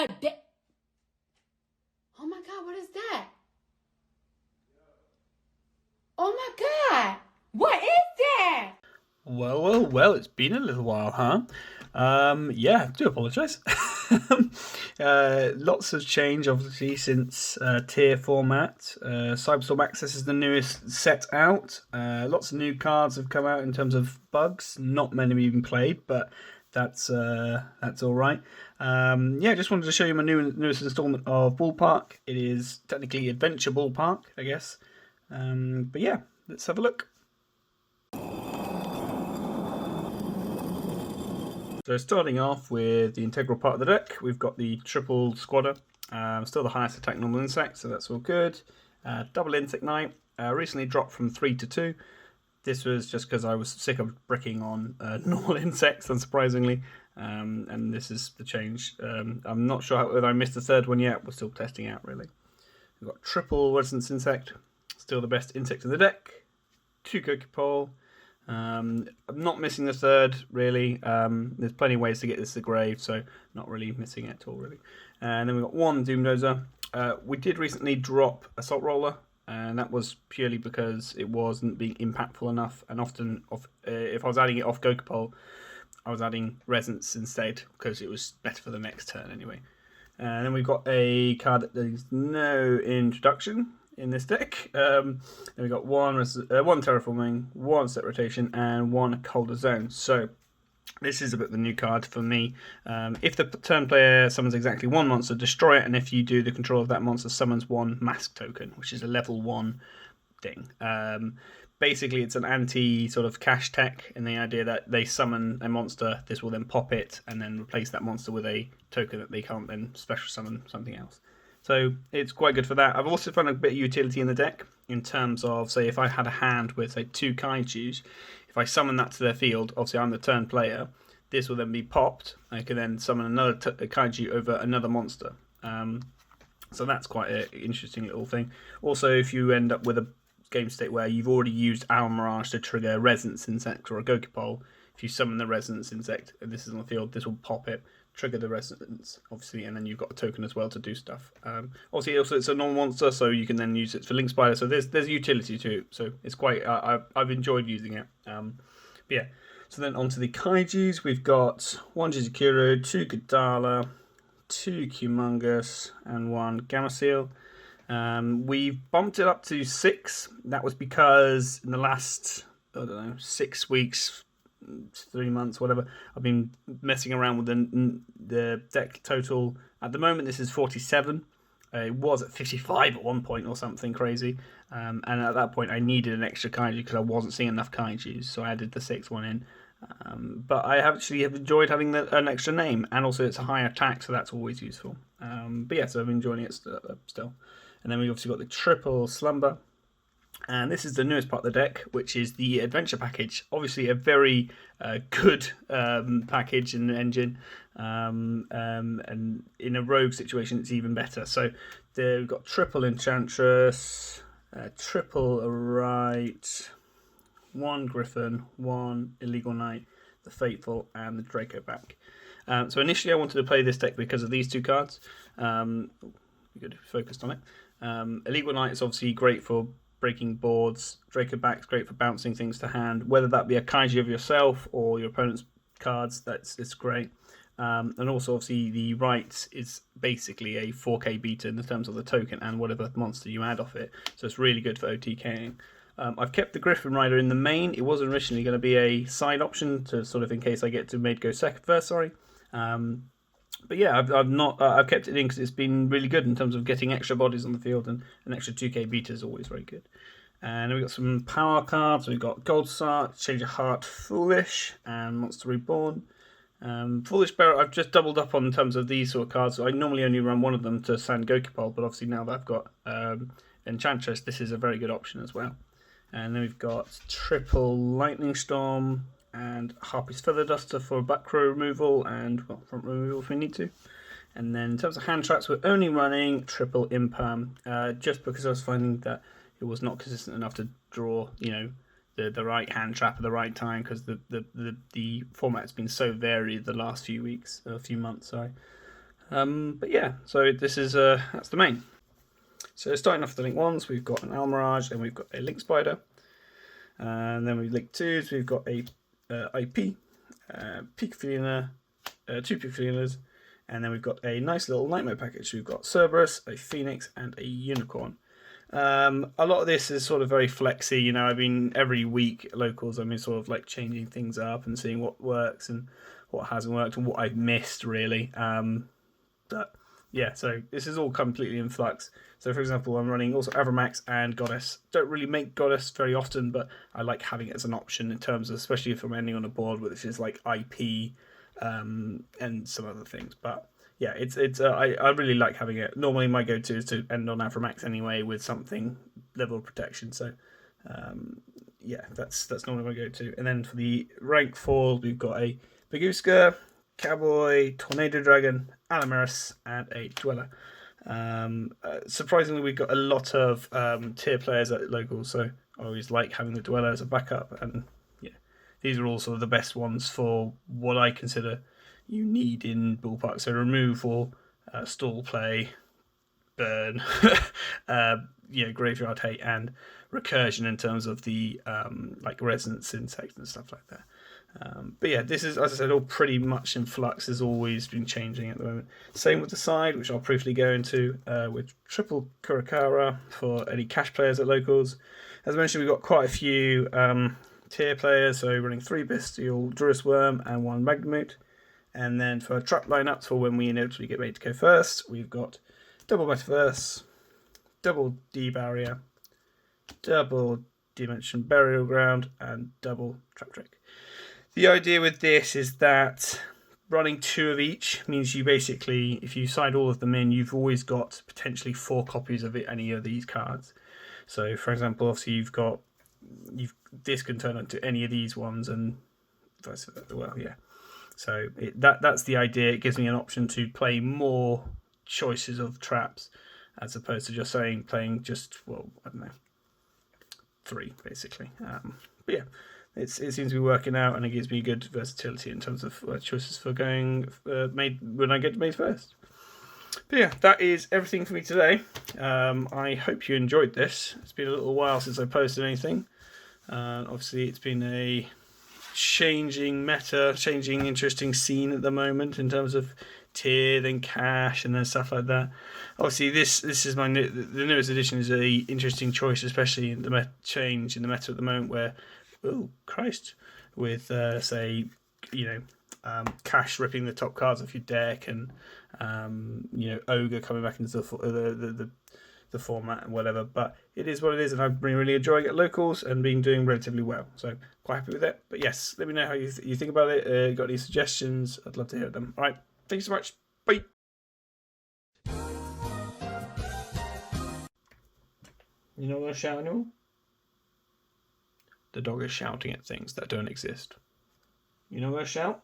God damn. Oh my God, what is that? Oh my God. What is that? Well, it's been a little while, huh? Yeah, do apologise. Lots has changed, obviously, since tier format. Cyberstorm Access is the newest set out. Lots of new cards have come out in terms of bugs. Not many have even played, but that's all right. Yeah, just wanted to show you my newest instalment of Ballpark. It is technically Adventure Ballpark, I guess. But yeah, let's have a look. So starting off with the integral part of the deck, we've got the triple squatter, still the highest attack normal insect, so that's all good. Double insect knight, recently dropped from 3 to 2. This was just because I was sick of bricking on normal insects, unsurprisingly, and this is the change. I'm not sure whether I missed the third one yet, we're still testing out really. We've got triple resonance insect, still the best insect in the deck, 2 cookie pole. I'm not missing the third really. There's plenty of ways to get this to grave, so not really missing it at all really. And then we've got 1 Doomdozer. We did recently drop Assault Roller, and that was purely because it wasn't being impactful enough, and often if I was adding it off Gokapole, I was adding Resonance instead because it was better for the next turn anyway. And then we've got a card that there's no introduction in this deck. Then we've got one terraforming, 1 set rotation, and 1 colder zone. So this is a bit of a new card for me. If the turn player summons exactly 1 monster, destroy it, and if you do, the control of that monster summons 1 mask token, which is a level 1 thing. Basically, it's an anti sort of cash tech in the idea that they summon a monster, this will then pop it, and then replace that monster with a token that they can't then special summon something else. So it's quite good for that. I've also found a bit of utility in the deck in terms of, say, if I had a hand with, say, 2 Kaijus, if I summon that to their field, obviously I'm the turn player, this will then be popped. I can then summon another Kaiju over another monster. So that's quite an interesting little thing. Also, if you end up with a game state where you've already used Owl Mirage to trigger a Resonance Insect or a Gokapole, if you summon the Resonance Insect and this is on the field, this will pop it, trigger the Resonance, obviously, and then you've got a token as well to do stuff. Obviously, also it's a normal monster, so you can then use it for Link Spider. So there's utility to it. So it's quite. I've enjoyed using it. But yeah. So then onto the Kaijus, we've got 1 Jizukiro, 2 Godala, 2 Humongous, and 1 Gamma Seal. We've bumped it up to 6. That was because in the last 6 weeks. 3 months, whatever, I've been messing around with the deck total. At the moment, this is 47. It was at 55 at one point or something crazy. And at that point, I needed an extra Kaiju because I wasn't seeing enough Kaijus, so I added the 6th one in. But I have enjoyed having an extra name, and also it's a higher attack, so that's always useful. But yeah, so I'm enjoying it still. And then we've obviously got the triple Slumber. And this is the newest part of the deck, which is the Adventure Package. Obviously a very good package in the engine. And in a rogue situation, it's even better. So we've got triple Enchantress, triple Right, 1 Griffin, 1 Illegal Knight, the Fateful, and the Draco back. So initially I wanted to play this deck because of these 2 cards. Be good if we focused on it. Illegal Knight is obviously great for breaking boards. Draco back's great for bouncing things to hand, whether that be a Kaiju of yourself or your opponent's cards. It's great. And also, obviously, the right is basically a 4K beta in terms of the token and whatever monster you add off it. So it's really good for OTKing. I've kept the Griffin Rider in the main. It was originally going to be a side option to sort of in case I get to mid go first. Sorry. But yeah, I've kept it in because it's been really good in terms of getting extra bodies on the field, and an extra 2K beta is always very good. And then we've got some power cards. We've got Gold Sart, Change of Heart, Foolish, and Monster Reborn. Foolish Bearer, I've just doubled up on in terms of these sort of cards. So I normally only run one of them to Sand Gokapole, but obviously now that I've got Enchantress, this is a very good option as well. And then we've got triple Lightning Storm, and Harpy's Feather Duster for back row removal and front row removal if we need to. And then in terms of hand traps, we're only running triple Imperm, just because I was finding that it was not consistent enough to draw, the right hand trap at the right time, because the format has been so varied the last few months. Sorry. But yeah, so this is that's the main. So starting off with the link ones, we've got an Almirage and we've got a link spider. And then with link twos, we've got a IP, Picafina, two Picafinas, and then we've got a nice little nightmare package. We've got Cerberus, a Phoenix, and a Unicorn. A lot of this is sort of very flexy, you know. I mean, every week at locals, I mean, sort of like changing things up and seeing what works and what hasn't worked and what I've missed, really. But yeah, so this is all completely in flux. So for example, I'm running also Avramax and Goddess. Don't really make Goddess very often, but I like having it as an option in terms of, especially if I'm ending on a board which is like IP and some other things. But yeah, I really like having it. Normally my go-to is to end on Avramax anyway with something level of protection. So yeah, that's normally my go-to. And then for the rank 4, we've got a Baguska, Cowboy, Tornado Dragon, Alamiris, and a Dweller. Surprisingly, we've got a lot of tier players at locals, so I always like having the Dweller as a backup. And yeah, these are all sort of the best ones for what I consider you need in Ballpark. So removal, stall play, burn, graveyard hate, and recursion in terms of the like resonance insects and stuff like that. But yeah, this is, as I said, all pretty much in flux. Has always been changing at the moment. Same with the side, which I'll briefly go into, with triple Kurakara for any cash players at locals. As I mentioned, we've got quite a few tier players, so running 3 Bestial, Druris Worm, and 1 Magnemute. And then for trap lineups for when we inevitably get ready to go first, we've got double Metaverse, double D-Barrier, double Dimension Burial Ground, and double Trap Trick. The idea with this is that running 2 of each means you basically, if you side all of them in, you've always got potentially 4 copies of any of these cards. So, for example, obviously this can turn into any of these ones, and vice versa. Well, yeah. So that's the idea. It gives me an option to play more choices of traps, as opposed to just playing just, well, I don't know, 3 basically. But yeah. It seems to be working out, and it gives me good versatility in terms of choices for going made when I get made first. But yeah, that is everything for me today. I hope you enjoyed this. It's been a little while since I posted anything. Obviously, it's been a changing meta, changing interesting scene at the moment in terms of tier, then cash, and then stuff like that. Obviously, this is the newest edition is a interesting choice, especially in the change in the meta at the moment where. Oh Christ! With say, cash ripping the top cards off your deck, and ogre coming back into the format and whatever. But it is what it is, and I've been really enjoying it at locals and been doing relatively well. So quite happy with it. But yes, let me know how you think about it. Got any suggestions? I'd love to hear them. All right, thank you so much. Bye. You not going to shout anymore? The dog is shouting at things that don't exist. You know where to shout?